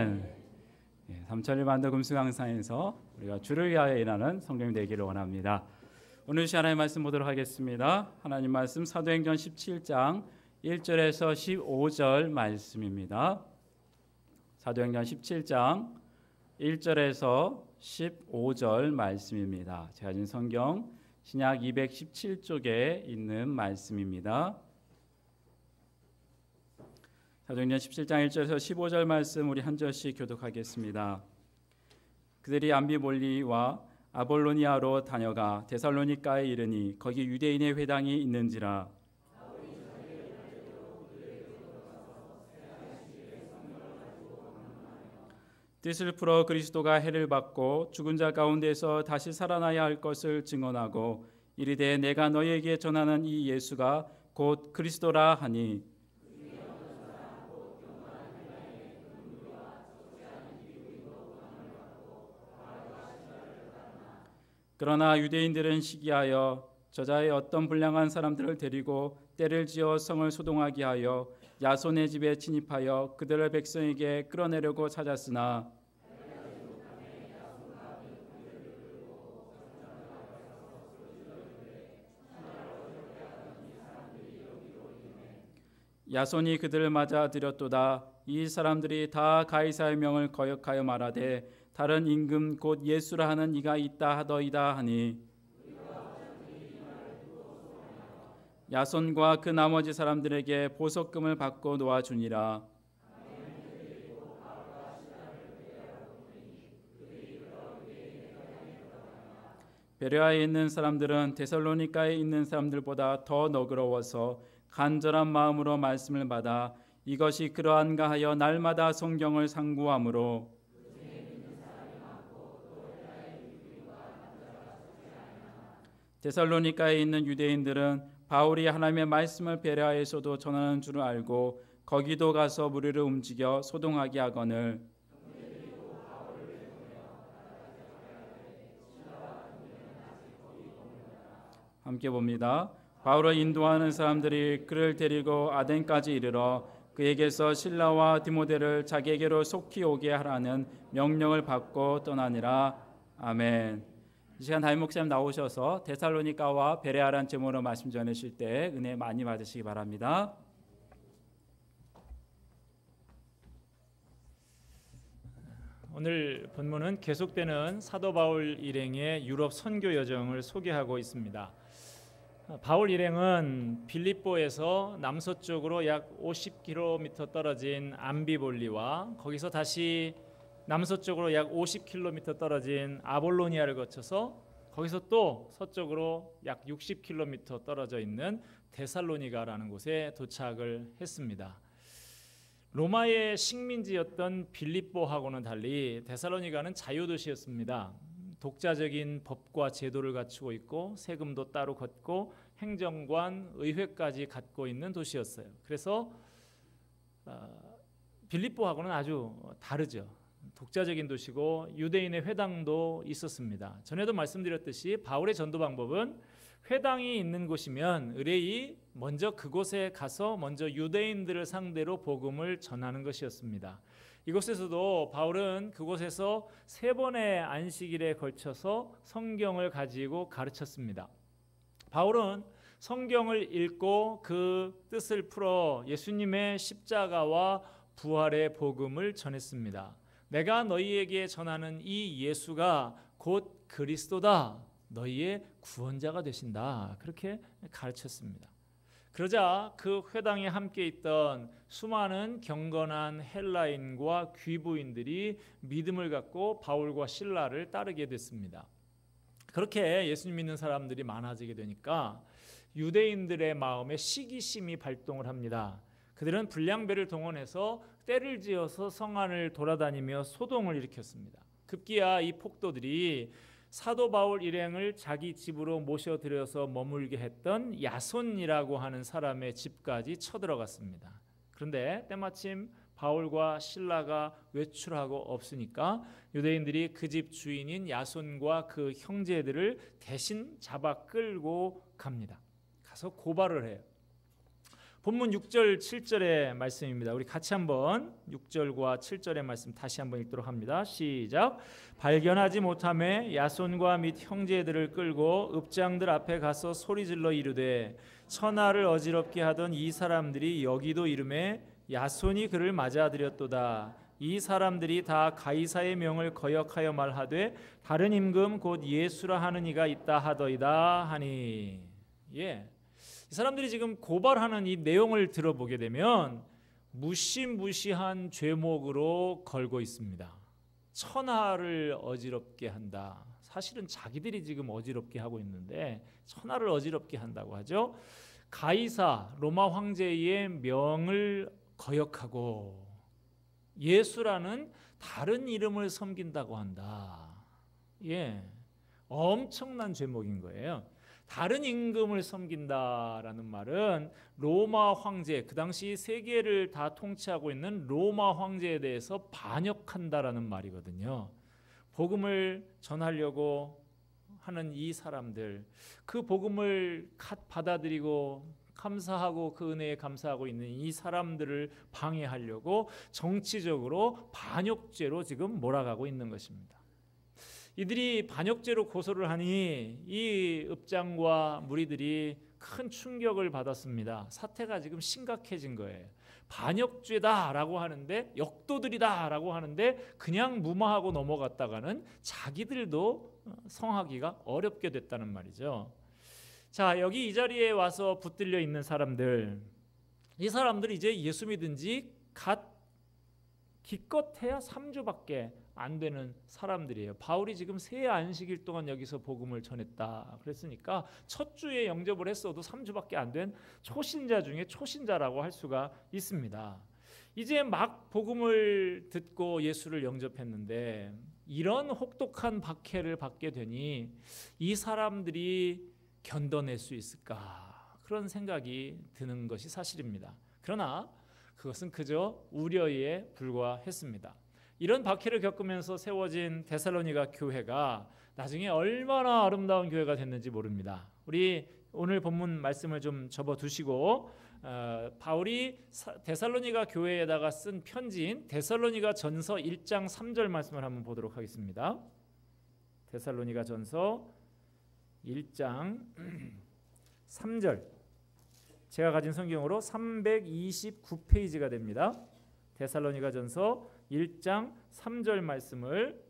아멘. 삼천리 반도 금수강산에서 우리가 주를 위하여 일하는 성도님 되기를 원합니다. 오늘 하나님의 말씀 보도록 하겠습니다. 하나님 말씀 사도행전 17장 1절에서 15절 말씀입니다. 사도행전 17장 1절에서 15절 말씀입니다. 제가 가진 성경 신약 217쪽에 있는 말씀입니다. 사도행전 17장 1절에서 15절 말씀 우리 한 절씩 교독하겠습니다. 그들이 암비볼리와 아볼로니아로 다녀가 데살로니가에 이르니 거기 유대인의 회당이 있는지라. 뜻을 풀어 그리스도가 해를 받고 죽은 자 가운데서 다시 살아나야 할 것을 증언하고 이르되 내가 너희에게 전하는 이 예수가 곧 그리스도라 하니 그러나 유대인들은 시기하여 저자의 어떤 불량한 사람들을 데리고 때를 지어 성을 소동하게 하여 야손의 집에 침입하여 그들을 백성에게 끌어내려고 찾았으나 야손이 그들을 맞아 들였도다. 이 사람들이 다 가이사의 명을 거역하여 말하되 다른 임금 곧 예수라 하는 이가 있다 하더이다 하니 야손과 그 나머지 사람들에게 보석금을 받고 놓아주니라. 베레아에 있는 사람들은 데살로니가에 있는 사람들보다 더 너그러워서 간절한 마음으로 말씀을 받아 이것이 그러한가 하여 날마다 성경을 상고하므로 데살로니가에 있는 유대인들은 바울이 하나님의 말씀을 베레아에서도 전하는 줄을 알고 거기도 가서 무리를 움직여 소동하게 하거늘 함께 봅니다. 바울을 인도하는 사람들이 그를 데리고 아덴까지 이르러 그에게서 실라와 디모데를 자기에게로 속히 오게 하라는 명령을 받고 떠나니라. 아멘. 이 시간 담임 목사님 나오셔서 데살로니가와 베레아란 제목으로 말씀 전하실 때 은혜 많이 받으시기 바랍니다. 오늘 본문은 계속되는 사도 바울 일행의 유럽 선교 여정을 소개하고 있습니다. 바울 일행은 빌립보에서 남서쪽으로 약 50km 떨어진 암비볼리와 거기서 다시 남서쪽으로 약 50km 떨어진 아볼로니아를 거쳐서 거기서 또 서쪽으로 약 60km 떨어져 있는 데살로니가라는 곳에 도착을 했습니다. 로마의 식민지였던 빌립보하고는 달리 데살로니가는 자유도시였습니다. 독자적인 법과 제도를 갖추고 있고 세금도 따로 걷고 행정관, 의회까지 갖고 있는 도시였어요. 그래서 빌립보하고는 아주 다르죠. 독자적인 도시고 유대인의 회당도 있었습니다. 전에도 말씀드렸듯이 바울의 전도 방법은 회당이 있는 곳이면 의뢰이 먼저 그곳에 가서 먼저 유대인들을 상대로 복음을 전하는 것이었습니다. 이곳에서도 바울은 그곳에서 3번의 안식일에 걸쳐서 성경을 가지고 가르쳤습니다. 바울은 성경을 읽고 그 뜻을 풀어 예수님의 십자가와 부활의 복음을 전했습니다. 내가 너희에게 전하는 이 예수가 곧 그리스도다. 너희의 구원자가 되신다. 그렇게 가르쳤습니다. 그러자 그 회당에 함께 있던 수많은 경건한 헬라인과 귀부인들이 믿음을 갖고 바울과 실라를 따르게 됐습니다. 그렇게 예수님 믿는 사람들이 많아지게 되니까 유대인들의 마음에 시기심이 발동을 합니다. 그들은 불량배를 동원해서 떼를 지어서 성 안을 돌아다니며 소동을 일으켰습니다. 급기야 이 폭도들이 사도 바울 일행을 자기 집으로 모셔들여서 머물게 했던 야손이라고 하는 사람의 집까지 쳐들어갔습니다. 그런데 때마침 바울과 실라가 외출하고 없으니까 유대인들이 그 집 주인인 야손과 그 형제들을 대신 잡아 끌고 갑니다. 가서 고발을 해요. 본문 6절 7절의 말씀입니다. 우리 같이 한번 6절과 7절의 말씀 다시 한번 읽도록 합니다. 시작. 발견하지 못하매 야손과 및 형제들을 끌고 읍장들 앞에 가서 소리질러 이르되 천하를 어지럽게 하던 이 사람들이 여기도 이름에 야손이 그를 맞아들였도다. 이 사람들이 다 가이사의 명을 거역하여 말하되 다른 임금 곧 예수라 하는 이가 있다 하더이다 하니. 이 사람들이 지금 고발하는 이 내용을 들어보게 되면 무시무시한 죄목으로 걸고 있습니다. 천하를 어지럽게 한다. 사실은 자기들이 지금 어지럽게 하고 있는데 천하를 어지럽게 한다고 하죠. 가이사 로마 황제의 명을 거역하고 예수라는 다른 이름을 섬긴다고 한다. 엄청난 죄목인 거예요. 다른 임금을 섬긴다라는 말은 로마 황제, 그 당시 세계를 다 통치하고 있는 로마 황제에 대해서 반역한다라는 말이거든요. 복음을 전하려고 하는 이 사람들, 그 복음을 받아들이고 감사하고 그 은혜에 감사하고 있는 이 사람들을 방해하려고 정치적으로 반역죄로 지금 몰아가고 있는 것입니다. 이들이 반역죄로 고소를 하니 이 읍장과 무리들이 큰 충격을 받았습니다. 사태가 지금 심각해진 거예요. 반역죄다라고 하는데, 역도들이다라고 하는데 그냥 무마하고 넘어갔다가는 자기들도 성하기가 어렵게 됐다는 말이죠. 자, 여기 이 자리에 와서 붙들려 있는 사람들, 이 사람들이 이제 예수 믿은 지 기껏해야 3주밖에 안 되는 사람들이에요. 바울이 지금 새 안식일 동안 여기서 복음을 전했다 그랬으니까 첫 주에 영접을 했어도 3주밖에 안 된 초신자 중에 초신자라고 할 수가 있습니다. 이제 막 복음을 듣고 예수를 영접했는데 이런 혹독한 박해를 받게 되니 이 사람들이 견뎌낼 수 있을까, 그런 생각이 드는 것이 사실입니다. 그러나 그것은 그저 우려에 불과했습니다. 이런 박해를 겪으면서 세워진 데살로니가 교회가 나중에 얼마나 아름다운 교회가 됐는지 모릅니다. 우리 오늘 본문 말씀을 좀 접어두시고 바울이 데살로니가 교회에다가 쓴 편지인 데살로니가 전서 1장 3절 말씀을 한번 보도록 하겠습니다. 데살로니가 전서 1장 3절, 제가 가진 성경으로 329페이지가 됩니다. 데살로니가 전서 1장 3절 말씀을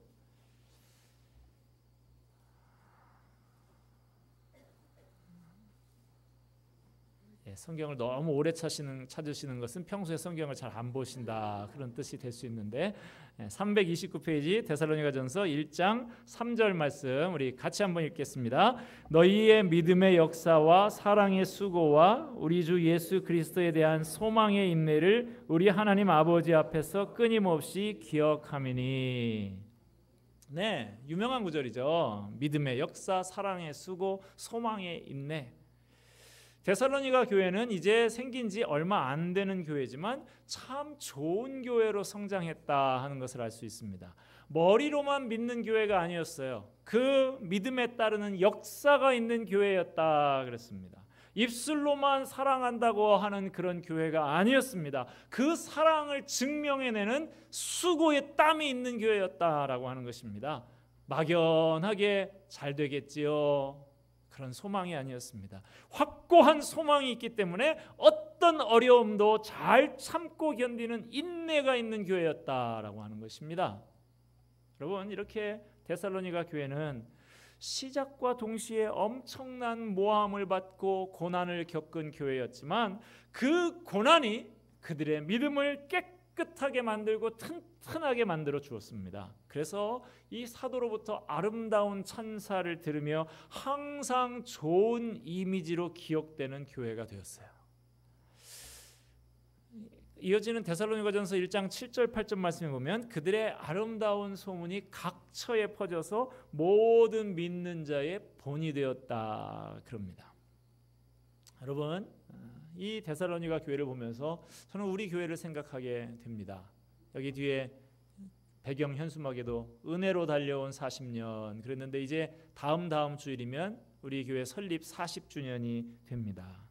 성경을 너무 오래 찾으시는 것은 평소에 성경을 잘 안 보신다, 그런 뜻이 될 수 있는데 329페이지 데살로니가전서 1장 3절 말씀 우리 같이 한번 읽겠습니다. 너희의 믿음의 역사와 사랑의 수고와 우리 주 예수 그리스도에 대한 소망의 인내를 우리 하나님 아버지 앞에서 끊임없이 기억하미니. 네, 유명한 구절이죠. 믿음의 역사, 사랑의 수고, 소망의 인내. 데살로니가 교회는 이제 생긴 지 얼마 안 되는 교회지만 참 좋은 교회로 성장했다 하는 것을 알 수 있습니다. 머리로만 믿는 교회가 아니었어요. 그 믿음에 따르는 역사가 있는 교회였다 그랬습니다. 입술로만 사랑한다고 하는 그런 교회가 아니었습니다. 그 사랑을 증명해내는 수고의 땀이 있는 교회였다라고 하는 것입니다. 막연하게 잘 되겠지요, 그런 소망이 아니었습니다. 확고한 소망이 있기 때문에 어떤 어려움도 잘 참고 견디는 인내가 있는 교회였다라고 하는 것입니다. 여러분, 이렇게 데살로니가 교회는 시작과 동시에 엄청난 모함을 받고 고난을 겪은 교회였지만 그 고난이 그들의 믿음을 깨끗하게 만들고 튼튼하게 만들어 주었습니다. 그래서 이 사도로부터 아름다운 찬사를 들으며 항상 좋은 이미지로 기억되는 교회가 되었어요. 이어지는 데살로니가전서 1장 7절 8절 말씀에 보면 그들의 아름다운 소문이 각처에 퍼져서 모든 믿는 자의 본이 되었다 그럽니다. 여러분, 이 데살로니가 교회를 보면서 저는 우리 교회를 생각하게 됩니다. 여기 뒤에 배경 현수막에도 은혜로 달려온 40년 그랬는데 이제 다음 주일이면 우리 교회 설립 40주년이 됩니다.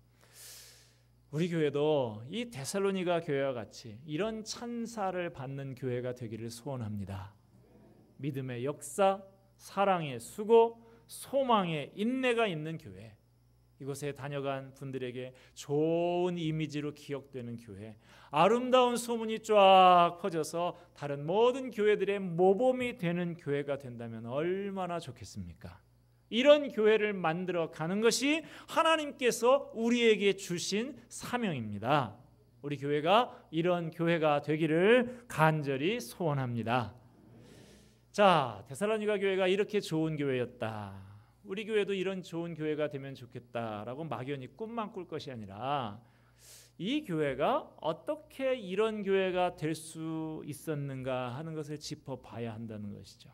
우리 교회도 이 데살로니가 교회와 같이 이런 찬사를 받는 교회가 되기를 소원합니다. 믿음의 역사, 사랑의 수고, 소망의 인내가 있는 교회, 이곳에 다녀간 분들에게 좋은 이미지로 기억되는 교회, 아름다운 소문이 쫙 퍼져서 다른 모든 교회들의 모범이 되는 교회가 된다면 얼마나 좋겠습니까? 이런 교회를 만들어 가는 것이 하나님께서 우리에게 주신 사명입니다. 우리 교회가 이런 교회가 되기를 간절히 소원합니다. 자, 데살로니가 교회가 이렇게 좋은 교회였다, 우리 교회도 이런 좋은 교회가 되면 좋겠다라고 막연히 꿈만 꿀 것이 아니라 이 교회가 어떻게 이런 교회가 될 수 있었는가 하는 것을 짚어봐야 한다는 것이죠.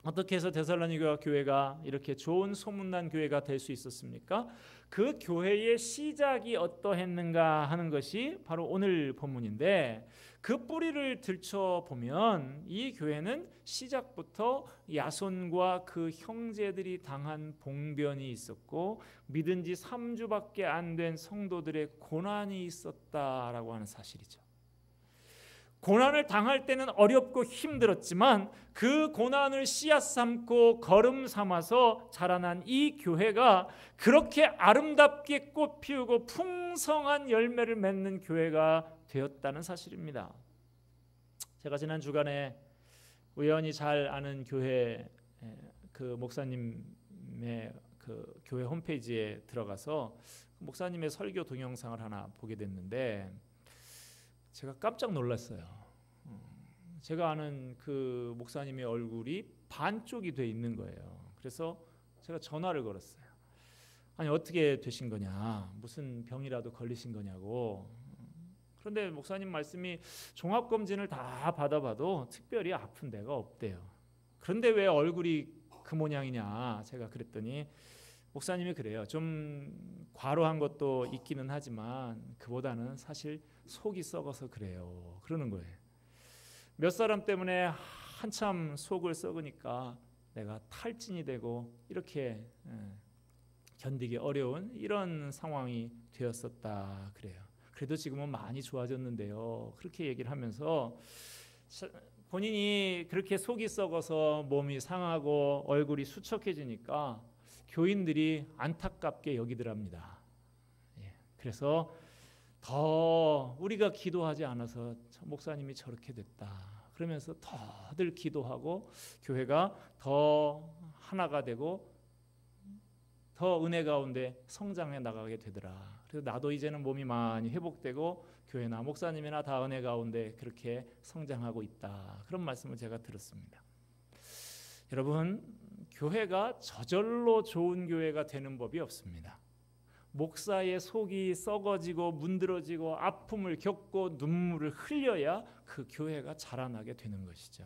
어떻게 해서 데살로니가 교회가 이렇게 좋은 소문난 교회가 될 수 있었습니까? 그 교회의 시작이 어떠했는가 하는 것이 바로 오늘 본문인데, 그 뿌리를 들춰보면 이 교회는 시작부터 야손과 그 형제들이 당한 봉변이 있었고 믿은 지 3주밖에 안 된 성도들의 고난이 있었다라고 하는 사실이죠. 고난을 당할 때는 어렵고 힘들었지만 그 고난을 씨앗 삼고 거름 삼아서 자라난 이 교회가 그렇게 아름답게 꽃 피우고 풍성한 열매를 맺는 교회가 되었다는 사실입니다. 제가 지난 주간에 우연히 잘 아는 교회 그 목사님의 그 교회 홈페이지에 들어가서 목사님의 설교 동영상을 하나 보게 됐는데 제가 깜짝 놀랐어요. 제가 아는 그 목사님의 얼굴이 반쪽이 돼 있는 거예요. 그래서 제가 전화를 걸었어요. 아니 어떻게 되신 거냐, 무슨 병이라도 걸리신 거냐고. 그런데 목사님 말씀이 종합검진을 다 받아봐도 특별히 아픈 데가 없대요. 그런데 왜 얼굴이 그 모양이냐 제가 그랬더니 목사님이 그래요. 좀 과로한 것도 있기는 하지만 그보다는 사실 속이 썩어서 그래요, 그러는 거예요. 몇 사람 때문에 한참 속을 썩으니까 내가 탈진이 되고 이렇게 견디기 어려운 이런 상황이 되었었다 그래요. 그래도 지금은 많이 좋아졌는데요, 그렇게 얘기를 하면서 본인이 그렇게 속이 썩어서 몸이 상하고 얼굴이 수척해지니까 교인들이 안타깝게 여기더랍니다. 그래서 더 우리가 기도하지 않아서 목사님이 저렇게 됐다 그러면서 더들 기도하고 교회가 더 하나가 되고 더 은혜 가운데 성장해 나가게 되더라. 그래서 나도 이제는 몸이 많이 회복되고 교회나 목사님이나 다 은혜 가운데 그렇게 성장하고 있다, 그런 말씀을 제가 들었습니다. 여러분, 교회가 저절로 좋은 교회가 되는 법이 없습니다. 목사의 속이 썩어지고 문드러지고 아픔을 겪고 눈물을 흘려야 그 교회가 자라나게 되는 것이죠.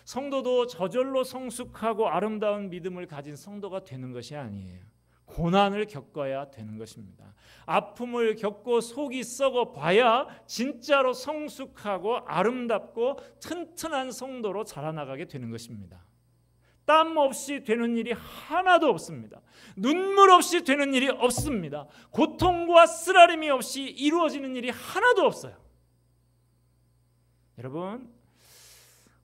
성도도 저절로 성숙하고 아름다운 믿음을 가진 성도가 되는 것이 아니에요. 고난을 겪어야 되는 것입니다. 아픔을 겪고 속이 썩어 봐야 진짜로 성숙하고 아름답고 튼튼한 성도로 자라나가게 되는 것입니다. 땀 없이 되는 일이 하나도 없습니다. 눈물 없이 되는 일이 없습니다. 고통과 쓰라림이 없이 이루어지는 일이 하나도 없어요. 여러분,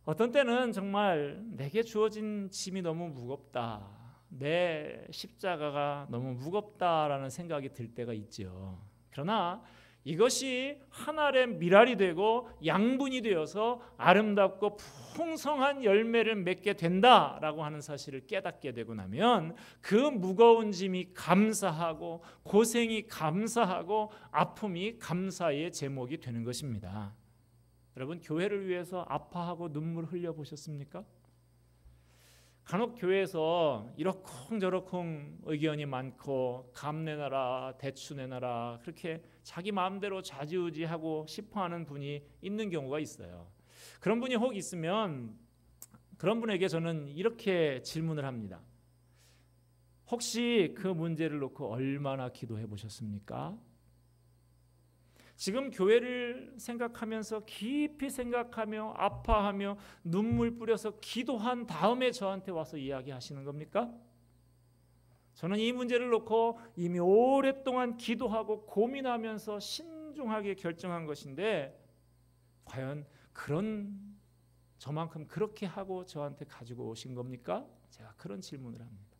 어떤 때는 정말 내게 주어진 짐이 너무 무겁다, 내 십자가가 너무 무겁다라는 생각이 들 때가 있죠. 그러나 이것이 하늘의 미랄이 되고 양분이 되어서 아름답고 풍성한 열매를 맺게 된다라고 하는 사실을 깨닫게 되고 나면 그 무거운 짐이 감사하고 고생이 감사하고 아픔이 감사의 제목이 되는 것입니다. 여러분, 교회를 위해서 아파하고 눈물 흘려 보셨습니까? 간혹 교회에서 이러쿵저러쿵 의견이 많고 감 내놔라 대추 내놔라 그렇게 자기 마음대로 좌지우지하고 싶어하는 분이 있는 경우가 있어요. 그런 분이 혹 있으면 그런 분에게 저는 이렇게 질문을 합니다. 혹시 그 문제를 놓고 얼마나 기도해 보셨습니까? 지금 교회를 생각하면서 깊이 생각하며 아파하며 눈물 뿌려서 기도한 다음에 저한테 와서 이야기하시는 겁니까? 저는 이 문제를 놓고 이미 오랫동안 기도하고 고민하면서 신중하게 결정한 것인데 과연 저만큼 그렇게 하고 저한테 가지고 오신 겁니까? 제가 그런 질문을 합니다.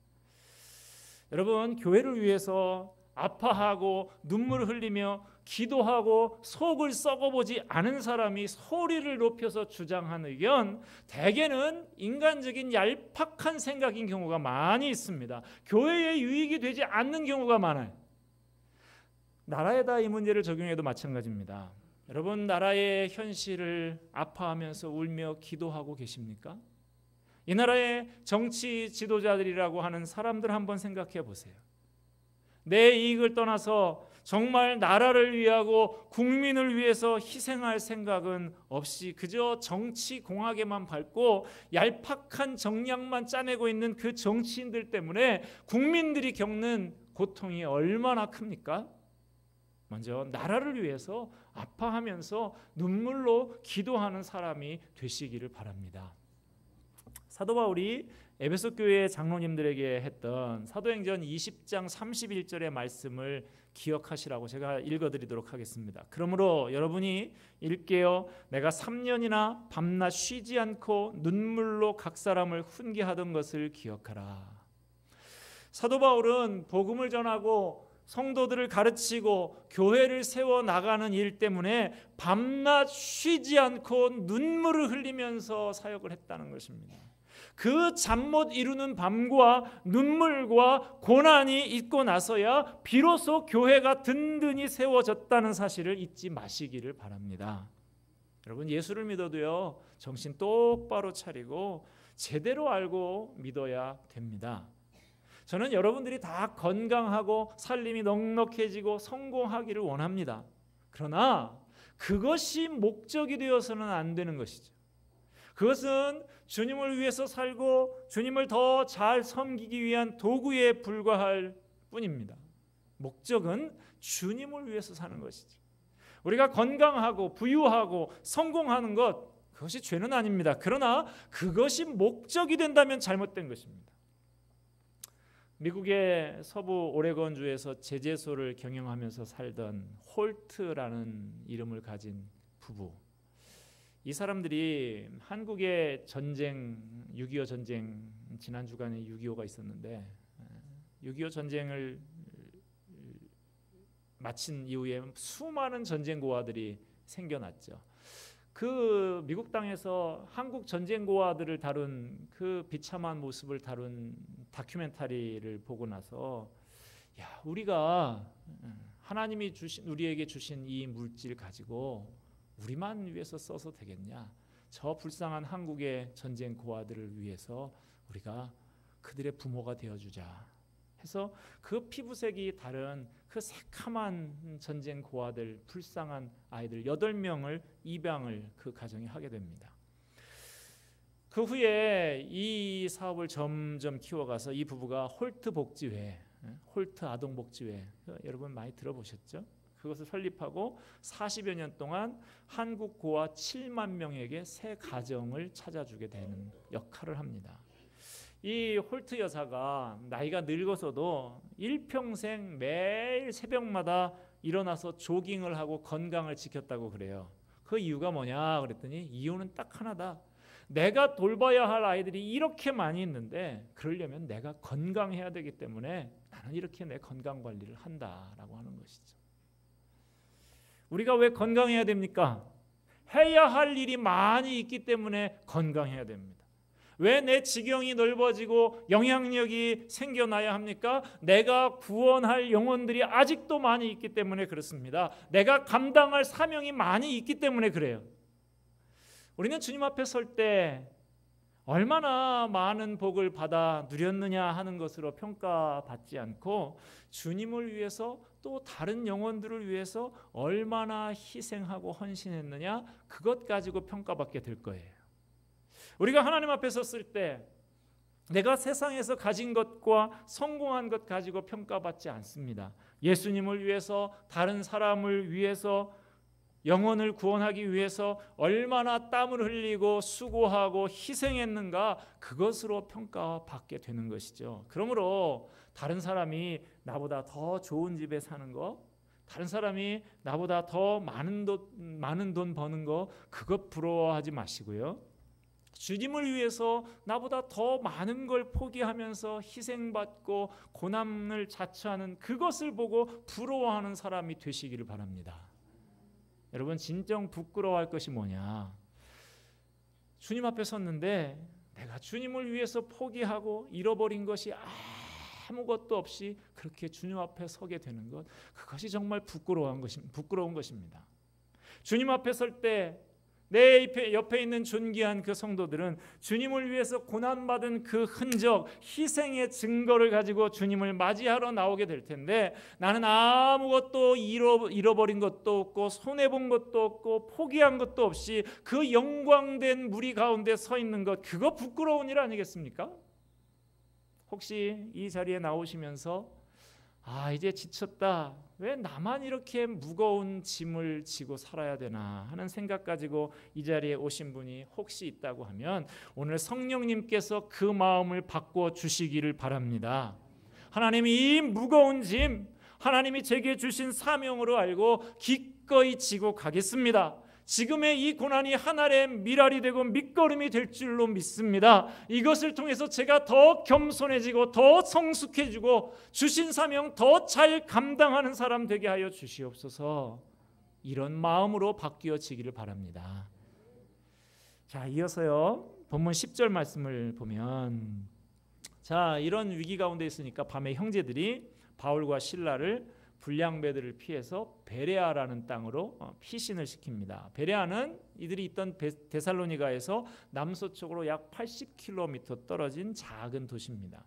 여러분, 교회를 위해서 아파하고 눈물을 흘리며 기도하고 속을 썩어보지 않은 사람이 소리를 높여서 주장한 의견, 대개는 인간적인 얄팍한 생각인 경우가 많이 있습니다. 교회에 유익이 되지 않는 경우가 많아요. 나라에다 이 문제를 적용해도 마찬가지입니다. 여러분, 나라의 현실을 아파하면서 울며 기도하고 계십니까? 이 나라의 정치 지도자들이라고 하는 사람들 한번 생각해 보세요. 내 이익을 떠나서 정말 나라를 위하고 국민을 위해서 희생할 생각은 없이 그저 정치 공학에만 밟고 얄팍한 정략만 짜내고 있는 그 정치인들 때문에 국민들이 겪는 고통이 얼마나 큽니까? 먼저 나라를 위해서 아파하면서 눈물로 기도하는 사람이 되시기를 바랍니다. 사도 바울이 에베소 교회 장로님들에게 했던 사도행전 20장 31절의 말씀을 기억하시라고 제가 읽어드리도록 하겠습니다. 그러므로 여러분이 읽게요. 내가 3년이나 밤낮 쉬지 않고 눈물로 각 사람을 훈계하던 것을 기억하라. 사도 바울은 복음을 전하고 성도들을 가르치고 교회를 세워 나가는 일 때문에 밤낮 쉬지 않고 눈물을 흘리면서 사역을 했다는 것입니다. 그 잠 못 이루는 밤과 눈물과 고난이 있고 나서야 비로소 교회가 든든히 세워졌다는 사실을 잊지 마시기를 바랍니다. 여러분, 예수를 믿어도요, 정신 똑바로 차리고 제대로 알고 믿어야 됩니다. 저는 여러분들이 다 건강하고 살림이 넉넉해지고 성공하기를 원합니다. 그러나 그것이 목적이 되어서는 안 되는 것이죠. 그것은 주님을 위해서 살고 주님을 더 잘 섬기기 위한 도구에 불과할 뿐입니다. 목적은 주님을 위해서 사는 것이죠. 우리가 건강하고 부유하고 성공하는 것, 그것이 죄는 아닙니다. 그러나 그것이 목적이 된다면 잘못된 것입니다. 미국의 서부 오레곤주에서 제재소를 경영하면서 살던 홀트라는 이름을 가진 부부, 이 사람들이 한국의 전쟁, 6.25 전쟁, 지난 주간에 6.25가 있었는데 6.25 전쟁을 마친 이후에 수많은 전쟁 고아들이 생겨났죠. 그 미국 땅에서 한국 전쟁 고아들을 다룬 그 비참한 모습을 다룬 다큐멘터리를 보고 나서 우리가 하나님이 우리에게 주신 이 물질 가지고 우리만 위해서 써서 되겠냐? 저 불쌍한 한국의 전쟁 고아들을 위해서 우리가 그들의 부모가 되어주자 해서 그 피부색이 다른 그 새카만 전쟁 고아들, 불쌍한 아이들 8명을 입양을 그 가정이 하게 됩니다. 그 후에 이 사업을 점점 키워가서 이 부부가 홀트 복지회, 홀트 아동복지회, 여러분 많이 들어보셨죠? 그것을 설립하고 40여 년 동안 한국 고아 7만 명에게 새 가정을 찾아주게 되는 역할을 합니다. 이 홀트 여사가 나이가 늙어서도 일평생 매일 새벽마다 일어나서 조깅을 하고 건강을 지켰다고 그래요. 그 이유가 뭐냐 그랬더니 이유는 딱 하나다. 내가 돌봐야 할 아이들이 이렇게 많이 있는데 그러려면 내가 건강해야 되기 때문에 나는 이렇게 내 건강 관리를 한다라고 하는 것이죠. 우리가 왜 건강해야 됩니까? 해야 할 일이 많이 있기 때문에 건강해야 됩니다. 왜 내 지경이 넓어지고 영향력이 생겨나야 합니까? 내가 구원할 영혼들이 아직도 많이 있기 때문에 그렇습니다. 내가 감당할 사명이 많이 있기 때문에 그래요. 우리는 주님 앞에 설 때 얼마나 많은 복을 받아 누렸느냐 하는 것으로 평가받지 않고 주님을 위해서 또 다른 영혼들을 위해서 얼마나 희생하고 헌신했느냐, 그것 가지고 평가받게 될 거예요. 우리가 하나님 앞에 섰을 때 내가 세상에서 가진 것과 성공한 것 가지고 평가받지 않습니다. 예수님을 위해서, 다른 사람을 위해서 영혼을 구원하기 위해서 얼마나 땀을 흘리고 수고하고 희생했는가, 그것으로 평가받게 되는 것이죠. 그러므로 다른 사람이 나보다 더 좋은 집에 사는 거, 다른 사람이 나보다 더 많은 돈 버는 거, 그것 부러워하지 마시고요. 주님을 위해서 나보다 더 많은 걸 포기하면서 희생받고 고난을 자처하는 그것을 보고 부러워하는 사람이 되시기를 바랍니다. 여러분, 진정 부끄러워할 것이 뭐냐? 주님 앞에 섰는데 내가 주님을 위해서 포기하고 잃어버린 것이 아무것도 없이 그렇게 주님 앞에 서게 되는 것, 그것이 정말 부끄러운 것입니다. 주님 앞에 설 때 내 옆에 있는 존귀한 그 성도들은 주님을 위해서 고난받은 그 흔적, 희생의 증거를 가지고 주님을 맞이하러 나오게 될 텐데, 나는 아무것도 잃어버린 것도 없고 손해본 것도 없고 포기한 것도 없이 그 영광된 무리 가운데 서 있는 것, 그거 부끄러운 일 아니겠습니까? 혹시 이 자리에 나오시면서 이제 지쳤다, 왜 나만 이렇게 무거운 짐을 지고 살아야 되나 하는 생각 가지고 이 자리에 오신 분이 혹시 있다고 하면 오늘 성령님께서 그 마음을 바꿔 주시기를 바랍니다. 하나님이 이 무거운 짐, 하나님이 제게 주신 사명으로 알고 기꺼이 지고 가겠습니다. 지금의 이 고난이 하나의 미랄이 되고 밑거름이 될 줄로 믿습니다. 이것을 통해서 제가 더 겸손해지고 더 성숙해지고 주신 사명 더 잘 감당하는 사람 되게 하여 주시옵소서. 이런 마음으로 바뀌어지기를 바랍니다. 자, 이어서요, 본문 10절 말씀을 보면, 자, 이런 위기 가운데 있으니까 밤에 형제들이 바울과 실라를 불량배들을 피해서 베레아라는 땅으로 피신을 시킵니다. 베레아는 이들이 있던 데살로니가에서 남서쪽으로 약 80km 떨어진 작은 도시입니다.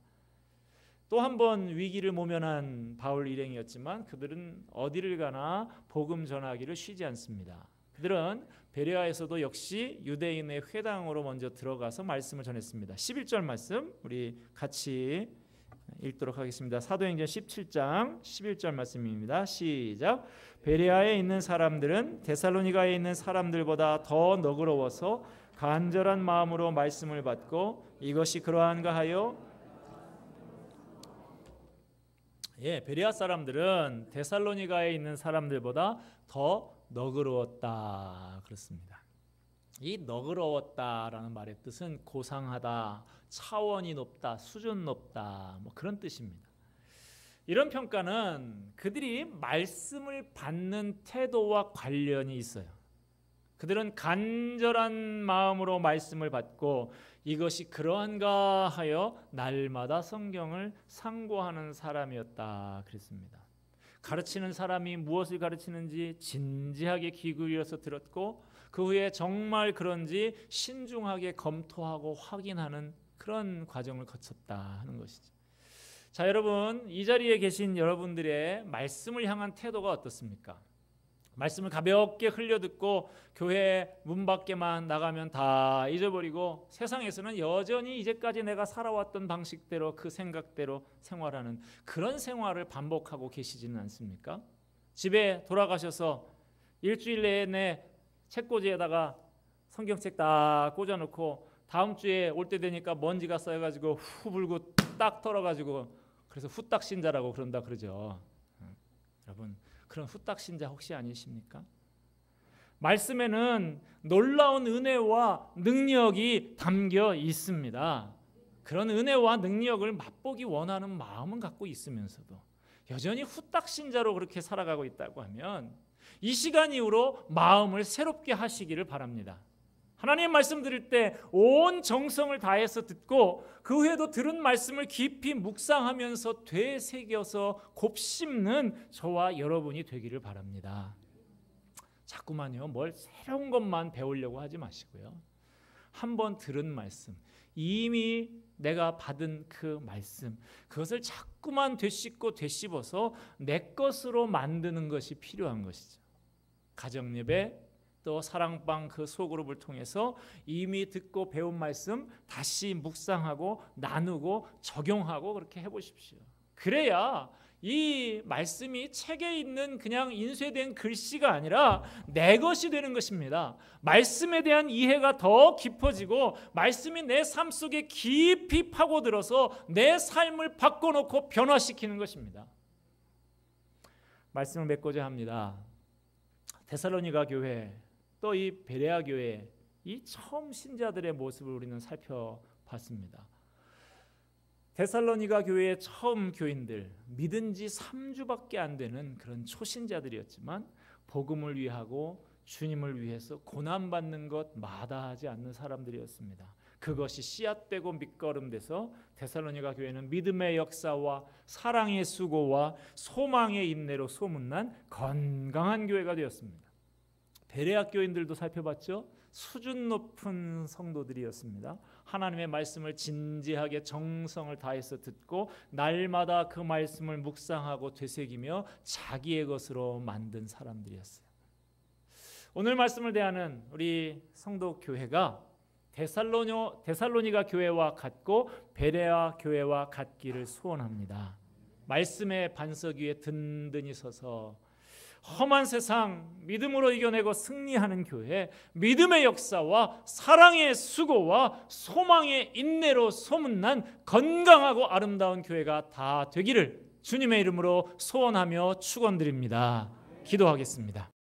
또 한 번 위기를 모면한 바울 일행이었지만 그들은 어디를 가나 복음 전하기를 쉬지 않습니다. 그들은 베레아에서도 역시 유대인의 회당으로 먼저 들어가서 말씀을 전했습니다. 11절 말씀 우리 같이 읽도록 하겠습니다. 사도행전 17장 11절 말씀입니다. 시작. 베레아에 있는 사람들은 데살로니가에 있는 사람들보다 더 너그러워서 간절한 마음으로 말씀을 받고 이것이 그러한가 하여, 베레아 사람들은 데살로니가에 있는 사람들보다 더 너그러웠다 그렇습니다. 이 너그러웠다라는 말의 뜻은 고상하다, 차원이 높다, 수준 높다, 그런 뜻입니다. 이런 평가는 그들이 말씀을 받는 태도와 관련이 있어요. 그들은 간절한 마음으로 말씀을 받고 이것이 그러한가 하여 날마다 성경을 상고하는 사람이었다 그랬습니다. 가르치는 사람이 무엇을 가르치는지 진지하게 귀 기울여서 들었고 그 후에 정말 그런지 신중하게 검토하고 확인하는 그런 과정을 거쳤다 하는 것이죠. 자, 여러분, 이 자리에 계신 여러분들의 말씀을 향한 태도가 어떻습니까? 말씀을 가볍게 흘려듣고 교회 문 밖에만 나가면 다 잊어버리고 세상에서는 여전히 이제까지 내가 살아왔던 방식대로 그 생각대로 생활하는 그런 생활을 반복하고 계시지는 않습니까? 집에 돌아가셔서 일주일 내내 책꽂이에다가 성경책 다 꽂아놓고 다음 주에 올 때 되니까 먼지가 쌓여가지고 후 불고 딱 털어가지고 그래서 후딱 신자라고 그런다 그러죠. 여러분, 그런 후딱 신자 혹시 아니십니까? 말씀에는 놀라운 은혜와 능력이 담겨 있습니다. 그런 은혜와 능력을 맛보기 원하는 마음은 갖고 있으면서도 여전히 후딱 신자로 그렇게 살아가고 있다고 하면 이 시간 이후로 마음을 새롭게 하시기를 바랍니다. 하나님 말씀 들을 때 온 정성을 다해서 듣고 그 후에도 들은 말씀을 깊이 묵상하면서 되새겨서 곱씹는 저와 여러분이 되기를 바랍니다. 자꾸만요, 뭘 새로운 것만 배우려고 하지 마시고요. 한번 들은 말씀, 이미 내가 받은 그 말씀, 그것을 자꾸만 되씹고 되씹어서 내 것으로 만드는 것이 필요한 것이죠. 가정예배 또 사랑방 그 소그룹을 통해서 이미 듣고 배운 말씀 다시 묵상하고 나누고 적용하고 그렇게 해보십시오. 그래야 이 말씀이 책에 있는 그냥 인쇄된 글씨가 아니라 내 것이 되는 것입니다. 말씀에 대한 이해가 더 깊어지고 말씀이 내 삶 속에 깊이 파고들어서 내 삶을 바꿔놓고 변화시키는 것입니다. 말씀을 맺고자 합니다. 데살로니가 교회 또 이 베레아 교회 이 처음 신자들의 모습을 우리는 살펴봤습니다. 데살로니가 교회의 처음 교인들, 믿은 지 3주밖에 안 되는 그런 초신자들이었지만 복음을 위하고 주님을 위해서 고난받는 것 마다하지 않는 사람들이었습니다. 그것이 씨앗되고 밑거름돼서 데살로니가 교회는 믿음의 역사와 사랑의 수고와 소망의 인내로 소문난 건강한 교회가 되었습니다. 베레아 교인들도 살펴봤죠. 수준 높은 성도들이었습니다. 하나님의 말씀을 진지하게 정성을 다해서 듣고 날마다 그 말씀을 묵상하고 되새기며 자기의 것으로 만든 사람들이었어요. 오늘 말씀을 대하는 우리 성도 교회가 데살로니가 교회와 같고 베레아 교회와 같기를 소원합니다. 말씀의 반석 위에 든든히 서서 험한 세상 믿음으로 이겨내고 승리하는 교회, 믿음의 역사와 사랑의 수고와 소망의 인내로 소문난 건강하고 아름다운 교회가 다 되기를 주님의 이름으로 소원하며 축원드립니다. 기도하겠습니다.